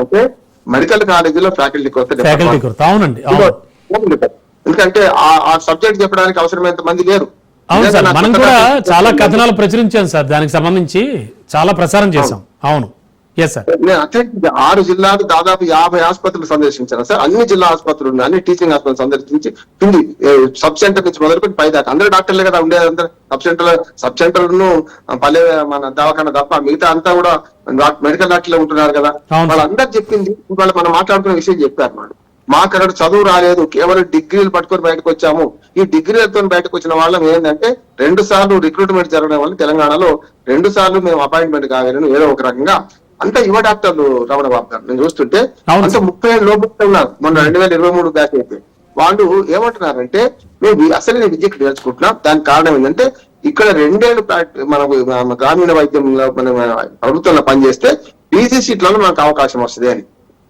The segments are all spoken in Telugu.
అంటే మెడికల్ కాలేజీలో ఫ్యాకల్టీ కొరత. అవునండి. ఎందుకంటే ఆ సబ్జెక్ట్ చెప్పడానికి అవసరమైనంత మంది లేరు. అవును సార్, మనం కూడా చాలా కథనాలు ప్రచురించాం సార్, దానికి సంబంధించి చాలా ప్రసారం చేశాం. అవును. Yes sir. నేను అత్యంత 6 జిల్లాలు దాదాపు 50 ఆసుపత్రులు సందర్శించాను సార్. అన్ని జిల్లా ఆసుపత్రులు ఉన్నాయి, అన్ని టీచింగ్ హాస్పిటల్ సందర్శించి కింది సబ్ సెంటర్ నుంచి మొదలుకొని పై దాకా అందరూ డాక్టర్లే కదా ఉండేది. అందరూ సబ్ సెంటర్ ను పల్లె మన దవాఖాన తప్ప మిగతా అంతా కూడా మెడికల్ డాక్టర్లే ఉంటున్నారు కదా. వాళ్ళందరూ చెప్పింది ఇవాళ మనం మాట్లాడుకునే విషయం చెప్పారు. మాకు అక్కడ చదువు రాలేదు, కేవలం డిగ్రీలు పట్టుకొని బయటకు వచ్చాము. ఈ డిగ్రీలతో బయటకు వచ్చిన వాళ్ళం ఏంటంటే 2 సార్లు రిక్రూట్మెంట్ జరగడం వల్ల తెలంగాణలో 2 సార్లు మేము అపాయింట్మెంట్ కాగలను ఏదో ఒక రకంగా. అంతా యువ డాక్టర్లు రమణ బాబు గారు నేను చూస్తుంటే అంత 30 ఏళ్ళ లోపు ఉన్నారు. మొన్న 2023 బ్యాచ్ అయితే వాళ్ళు ఏమంటున్నారంటే మేము అసలు విద్యకు నేర్చుకుంటున్నాం. దానికి కారణం ఏంటంటే ఇక్కడ 2 ఏళ్ళు మనకు గ్రామీణ వైద్యంలో మనం ప్రభుత్వంలో పనిచేస్తే పీజీ సీట్లలో మనకు అవకాశం వస్తుంది అని.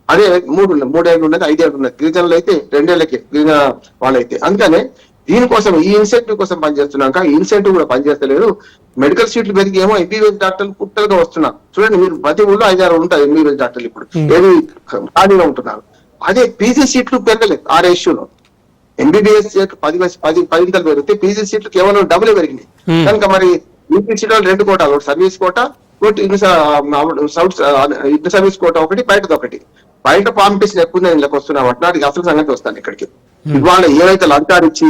అదే 3 ఏళ్ళు ఉన్నది, 5 ఏళ్ళు ఉన్నది. గిరిజనులు అయితే 2 ఏళ్ళకి గిరిజన వాళ్ళైతే. అందుకనే దీనికోసం ఈ ఇన్సెంటివ్ కోసం పనిచేస్తున్నాక ఈ ఇన్సెంటివ్ కూడా పనిచేస్తలేదు. మెడికల్ సీట్లు పెరిగి ఏమో ఎంబీబీఎస్ డాక్టర్లు పుట్టలుగా వస్తున్నారు. చూడండి మీరు ప్రతి ఊళ్ళో 5-6 ఉంటాయి ఎంబీబీఎస్ డాక్టర్లు ఇప్పుడు ఏది ఖాళీగా ఉంటున్నారు. అదే పీజీ సీట్లు పెరగలేదు. ఆ రేషియోలో ఎంబీబీఎస్ సీట్లు 10 పెరిగితే పీజీ సీట్లు కేవలం డబుల్ పెరిగినాయి. కనుక మరి యూపీ సీట్లో 2 కోటాలు, ఒకటి సర్వీస్ కోటా, ఒకటి సర్వీస్ కోటా, ఒకటి బయటది ఒకటి. బయట కాంపిటీషన్ ఎక్కువ ఇళ్ళకి వస్తున్నాం వాటికి అసలు సంగతి వస్తాను ఇక్కడికి. ఇవాళ ఏవైతే లంచాలు ఇచ్చి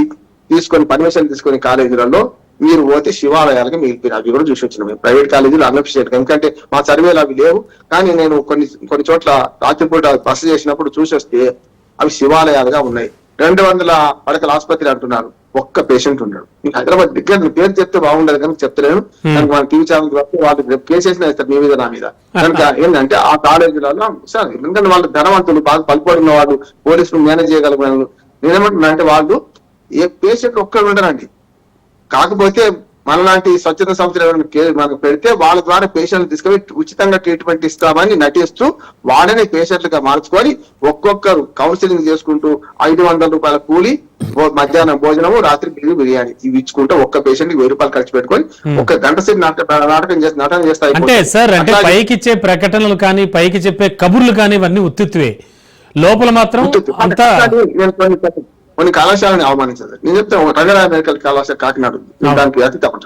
తీసుకొని పర్మిషన్ తీసుకొని కాలేజీలలో మీరు పోతే శివాలయాలకు మిగిలిపోయిన అవి కూడా చూసి వచ్చినాం. ప్రైవేట్ కాలేజీలు అన్అఫిషియేట్, ఎందుకంటే మా సర్వేలు అవి లేవు. కానీ నేను కొన్ని చోట్ల రాత్రిపూట బస చేసినప్పుడు చూసి వస్తే అవి శివాలయాలుగా ఉన్నాయి. 200 పడకల ఆసుపత్రి అంటున్నారు, ఒక్క పేషెంట్ ఉన్నాడు. మీకు హైదరాబాద్ దగ్గర పేరు చెప్తే బాగుండదు కనుక చెప్తలేను. కనుక మన టీవీ ఛానల్ వాళ్ళు కేసు వేసినా ఇస్తారు మీ మీద నా మీద. కనుక ఏంటంటే ఆ కాలేజీలలో సార్ ఎందుకంటే వాళ్ళు ధనవంతులు, బాగా పలుపడిన వాళ్ళు, పోలీసులు మేనేజ్ చేయగలిగిన. నేనేమంటున్నా అంటే వాళ్ళు ఏ పేషెంట్ ఒక్కరు ఉండరండి. కాకపోతే మనలాంటి స్వచ్ఛత సంస్థలు మనకు పెడితే వాళ్ళ ద్వారా పేషెంట్లు తీసుకొని ఉచితంగా ట్రీట్మెంట్ ఇస్తామని నటిస్తూ వాళ్ళని పేషెంట్లుగా మార్చుకొని ఒక్కొక్కరు కౌన్సిలింగ్ చేసుకుంటూ 500 రూపాయల కూలి, మధ్యాహ్నం భోజనము, రాత్రి బిర్యానీ ఇవి ఇచ్చుకుంటూ ఒక్క పేషెంట్ కి 1000 రూపాయలు ఖర్చు పెట్టుకొని 1 గంట సేపు నాటకం చేస్తారు. అంటే సార్ అంటే పైకి ఇచ్చే ప్రకటనలు కానీ పైకి చెప్పే కబుర్లు కానీ ఇవన్నీ ఉత్తుత్వే, లోపల మాత్రం అంతా. కొన్ని కళాశాలని అవమానించదు. నేను చెప్తాను రంగరాయ మెడికల్ కళాశాల కాకినాడ దానికి అతి తప్పదు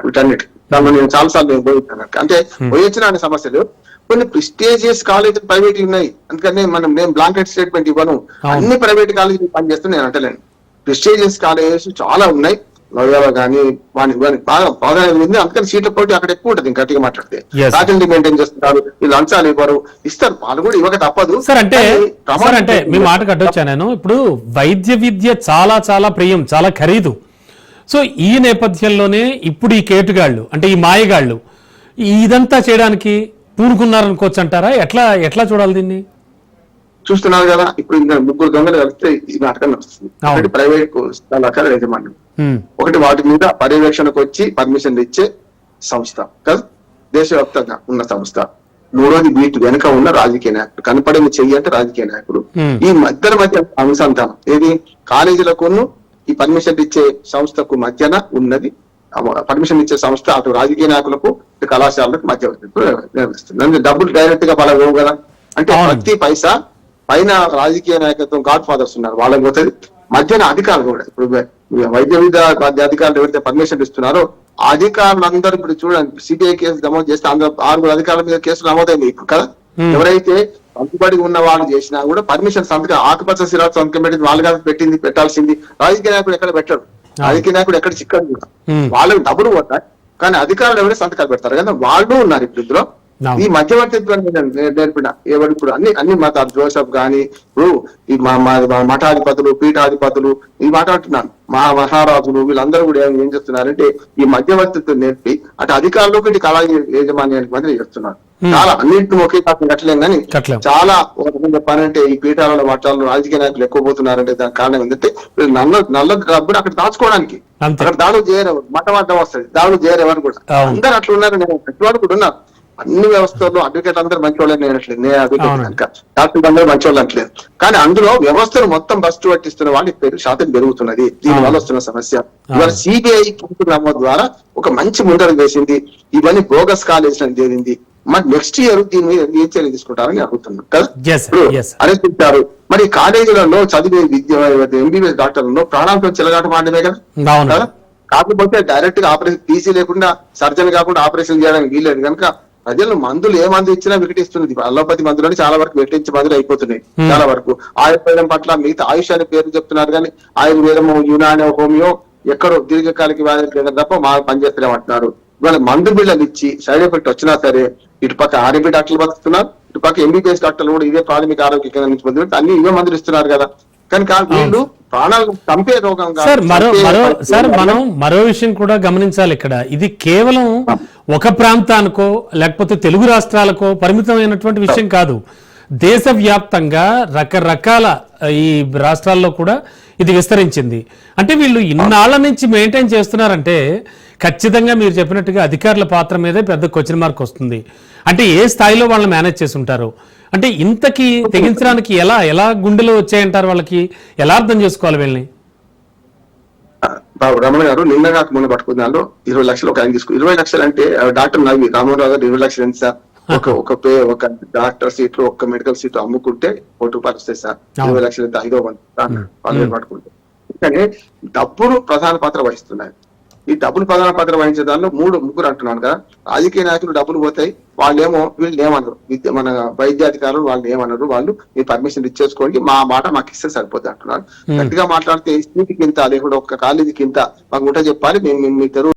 వీటన్నిటి దానిలో నేను చాలాసార్లు నేను పోయిస్తాను. అంటే పోయొచ్చిన అనే సమస్యలు కొన్ని ప్రిస్టేజియస్ కాలేజీలు ప్రైవేట్ ఉన్నాయి. అందుకని నేను బ్లాంకెట్ స్టేట్మెంట్ ఇవ్వను. అన్ని ప్రైవేట్ కాలేజీలు పనిచేస్తూ నేను అంటలేను. ప్రిస్టేజియస్ కాలేజెస్ చాలా ఉన్నాయి. లోయాలో కానీ వాని బాగా ప్రాధాన్యత ఉంది. అందుకని సీట్ల పోటీ అక్కడ ఎక్కువ ఉంటుంది. గట్టిగా మాట్లాడితే ఫ్యాకల్టీ మెయింటైన్ చేస్తున్నారు, వీళ్ళు లంచాలు ఇవ్వరు, ఇస్తారు, వాళ్ళు కూడా ఇవ్వక తప్పదు. సార్ అంటే మీ మాట కట్టొచ్చా నేను ఇప్పుడు వైద్య విద్య చాలా చాలా ప్రియం, చాలా ఖరీదు. సో ఈ నేపథ్యంలోనే ఇప్పుడు ఈ కేటుగాళ్ళు అంటే ఈ మాయగాళ్ళు ఇదంతా చేయడానికి పూనుకున్నారనుకోవచ్చు అంటారా? ఎట్లా చూడాలి దీన్ని? చూస్తున్నారు కదా ఇప్పుడు 3 దొంగలు కలిస్తే ఈ నాటకం నడుస్తుంది. ఒకటి ప్రైవేట్ స్థలాల యజమానులు, ఒకటి వాటి మీద పర్యవేక్షణకు వచ్చి పర్మిషన్లు ఇచ్చే సంస్థ కదా, దేశవ్యాప్తంగా ఉన్న సంస్థ. 3వది వీటి వెనుక ఉన్న రాజకీయ నాయకులు, కనపడేది చెయ్యి అంటే రాజకీయ నాయకులు. ఈ మధ్య అనుసంధానం ఏది కాలేజీలకు ఈ పర్మిషన్ ఇచ్చే సంస్థకు మధ్యన ఉన్నది. పర్మిషన్ ఇచ్చే సంస్థ అటు రాజకీయ నాయకులకు కళాశాలకు మధ్య నిర్వహిస్తుంది. డబ్బులు డైరెక్ట్ గా పడవు కదా. అంటే ప్రతి పైసా పైన రాజకీయ నాయకత్వం గాడ్ ఫాదర్స్ ఉన్నారు, వాళ్ళకి పోతుంది. మధ్యన అధికారులు కూడా ఇప్పుడు వైద్య విద్య అధికారులు ఎవరైతే పర్మిషన్ ఇస్తున్నారో ఆ అధికారులందరూ ఇప్పుడు చూడండి సిబిఐ కేసు నమోదు చేస్తే 6 అధికారుల మీద కేసులు నమోదైంది ఇప్పుడు కదా. ఎవరైతే పంపుబడి ఉన్న వాళ్ళు చేసినా కూడా పర్మిషన్ సంతకం ఆకుపచ్చ సిరాజ్ సంతకం పెట్టింది వాళ్ళగా పెట్టాల్సింది. రాజకీయ నాయకుడు ఎక్కడ పెట్టాడు, రాజకీయ నాయకుడు ఎక్కడ చిక్కడు కూడా. వాళ్ళకి డబ్బులు పోతాయి కానీ అధికారులు ఎవరైతే సంతకాలు పెడతారు కదా వాళ్ళు ఉన్నారు ఇప్పుడు ఇందులో. ఈ మధ్యవర్తిత్వాన్ని నేర్పిన ఎవరు ఇప్పుడు అన్ని మతాలు జోసెఫ్ గాని ఇప్పుడు ఈ మఠాధిపతులు, పీఠాధిపతులు ఈ మాట్లాడుతున్నాను, మహారాజులు వీళ్ళందరూ కూడా ఏం చేస్తున్నారంటే ఈ మధ్యవర్తిత్వం నేర్పి అటు అధికారులకు ఇటు కళా యాజమాన్యానికి మధ్య చేస్తున్నారు. చాలా అన్నింటిని ఒకే కాకుండా కట్టలేం కానీ చాలా చెప్పాలంటే ఈ పీఠాలలో మఠాలలో రాజకీయ నాయకులు ఎక్కువ పోతున్నారంటే దానికి కారణం ఏంటంటే నల్ల డబ్బులు అక్కడ దాచుకోవడానికి. అక్కడ దాడులు చేయరు, మఠం అడ్డం వస్తుంది, దాడులు చేయరు ఎవరు కూడా. అందరు అట్లా ఉన్నారు, నేను ప్రతి వాడు కూడా ఉన్నారు. అన్ని వ్యవస్థల్లో అడ్వకేట్ అందరూ మంచి వాళ్ళని అనట్లేదు, నేను అడ్వకేట్ కనుక డాక్టర్లు అందరూ మంచి వాళ్ళు అనట్లేదు. కానీ అందులో వ్యవస్థను మొత్తం బస్టు పట్టిస్తున్న వాళ్ళు శాతం పెరుగుతున్నది. దీని వల్ల వస్తున్న సమస్య ఇవాళ సిబిఐ నమోదు ద్వారా ఒక మంచి ముందడుగు వేసింది. ఇవన్నీ బోగస్ కాలేజ్ అని తేలింది. మరి నెక్స్ట్ ఇయర్ దీని మీద ఏం చర్యలు తీసుకుంటారని అడుగుతున్నాను కదా. అరెస్ట్ ఇచ్చారు, మరి కాలేజీలలో చదివే ఎంబీబీఎస్ డాక్టర్లలో ప్రాణాలతో చెలగాట మాడమే కదా. కాకపోతే డైరెక్ట్ గా ఆపరేషన్ టీసీ లేకుండా సర్జన్ కాకుండా ఆపరేషన్ చేయడానికి వీల్లేదు కనుక ప్రజలు మందులు ఏ మందు ఇచ్చినా వికటిస్తుంది. అలోపతి మందులని చాలా వరకు వెట్టించే మందులు అయిపోతున్నాయి. చాలా వరకు ఆయుర్వేదం పట్ల మిగతా ఆయుష్ అనే పేరు చెప్తున్నారు కానీ ఆయుర్వేదము, యునాని, హోమియో ఎక్కడో దీర్ఘకాలిక వ్యాధి తప్ప మా పనిచేస్తలేమంటున్నారు. ఇవాళ మందు బిళ్ళలు ఇచ్చి సైడ్ ఎఫెక్ట్ వచ్చినా సరే ఇటు పక్క ఆర్ఎంపీ డాక్టర్లు బతుకుతున్నారు, ఇటు పక్క ఎంబీబీఎస్ డాక్టర్లు కూడా ఇదే ప్రాథమిక ఆరోగ్య కేంద్రం నుంచి పొందినట్టు అన్ని ఇవే మందులు ఇస్తున్నారు కదా. కనుక వీళ్ళు ప్రాణాలకు చంపే రోగం సార్ మనం మరో విషయం కూడా గమనించాలి ఇక్కడ. ఇది కేవలం ఒక ప్రాంతానికో లేకపోతే తెలుగు రాష్ట్రాలకో పరిమితమైనటువంటి విషయం కాదు. దేశవ్యాప్తంగా రకరకాల ఈ రాష్ట్రాల్లో కూడా ఇది విస్తరించింది. అంటే వీళ్ళు ఇన్నాళ్ల నుంచి మెయింటైన్ చేస్తున్నారంటే ఖచ్చితంగా మీరు చెప్పినట్టుగా అధికారుల పాత్ర మీదే పెద్ద క్వశ్చన్ మార్క్ వస్తుంది. అంటే ఏ స్థాయిలో వాళ్ళని మేనేజ్ చేసి ఉంటారు, అంటే ఇంతకి తెగించడానికి ఎలా గుండెలు వచ్చాయంటారు, వాళ్ళకి ఎలా అర్థం చేసుకోవాలి వీళ్ళని? రమణ గారు నిన్న కాక మొన్న పట్టుకున్న దానిలో 20 లక్షలు ఒక ఆయన తీసుకు 20 లక్షలు అంటే డాక్టర్ నవి రామారావు గారు 20 లక్షలు ఎంత సార్? ఒక డాక్టర్ సీట్లు ఒక్క మెడికల్ సీట్ అమ్ముకుంటే ₹1 వస్తాయి సార్. 20 లక్షలు ఎంత? 5వ వంతు పట్టుకుంటే. కానీ డబ్బులు ప్రధాన పాత్ర వహిస్తున్నాయి. ఈ డబ్బులు ప్రధాన పాత్ర వహించే దానిలో ముగ్గురు అంటున్నాను కదా. రాజకీయ నాయకులు డబ్బులు పోతాయి, వాళ్ళేమో వీళ్ళు ఏమన్నారు, మన వైద్యాధికారులు వాళ్ళు ఏమన్నారు, వాళ్ళు మీ పర్మిషన్ ఇచ్చేసుకోండి, మా మాట మాకు ఇస్తే సరిపోతుంది అంటున్నారు. గట్టిగా మాట్లాడితే సీటుకి ఇంత లేకుండా ఒక్క కాలేజీకి ఇంత మాకు ముట్ట చెప్పాలి, మేము మీ తెరువు